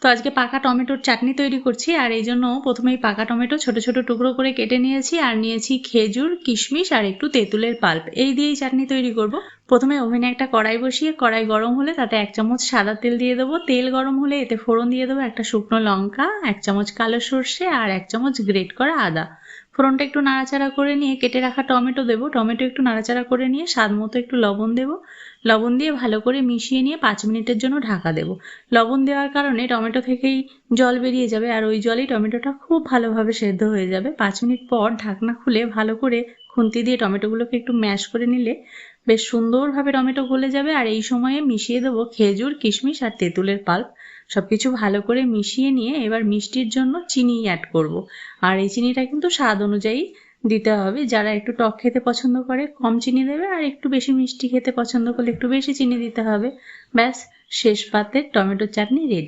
তো আজকে পাকা টমেটোর চাটনি তৈরি করছি, আর এই জন্য প্রথমেই পাকা টমেটো ছোট ছোট টুকরো করে কেটে নিয়েছি, আর নিয়েছি খেজুর, কিশমিশ আর একটু তেঁতুলের পাল্প। এই দিয়েই চাটনি তৈরি করব। প্রথমে ওভেনে একটা কড়াই বসিয়ে কড়াই গরম হলে তাতে 1 চামচ সাদা তেল দিয়ে দেবো। তেল গরম হলে এতে ফোড়ন দিয়ে দেবো একটা শুকনো লঙ্কা, 1 চামচ কালো সর্ষে আর 1 চামচ গ্রেট করা আদা। ফোড়নটা একটু নাড়াচাড়া করে নিয়ে কেটে রাখা টমেটো দেবো। টমেটো একটু নাড়াচাড়া করে নিয়ে স্বাদ মতো একটু লবণ দেবো। লবণ দিয়ে ভালো করে মিশিয়ে নিয়ে 5 মিনিটের জন্য ঢাকা দেবো। লবণ দেওয়ার কারণে টমেটো থেকেই জল বেরিয়ে যাবে, আর ওই জলেই টমেটোটা খুব ভালোভাবে সেদ্ধ হয়ে যাবে। 5 মিনিট পর ঢাকনা খুলে ভালো করে খুন্তি দিয়ে টমেটোগুলোকে একটু ম্যাশ করে নিলে বেশ সুন্দরভাবে টমেটো গলে যাবে। আর এই সময়ে মিশিয়ে দেবো খেজুর, কিশমিশ আর তেঁতুলের পাল্প। সবকিছু ভালো করে মিশিয়ে নিয়ে এবার মিষ্টির জন্য চিনি অ্যাড করব। আর এই চিনিটা কিন্তু স্বাদ অনুযায়ী দিতে হবে। যারা একটু টক খেতে পছন্দ করে কম চিনি দেবে, আর একটু বেশি মিষ্টি খেতে পছন্দ করলে একটু বেশি চিনি দিতে হবে। ব্যাস, শেষ পাতে টমেটো চাটনি রেডি।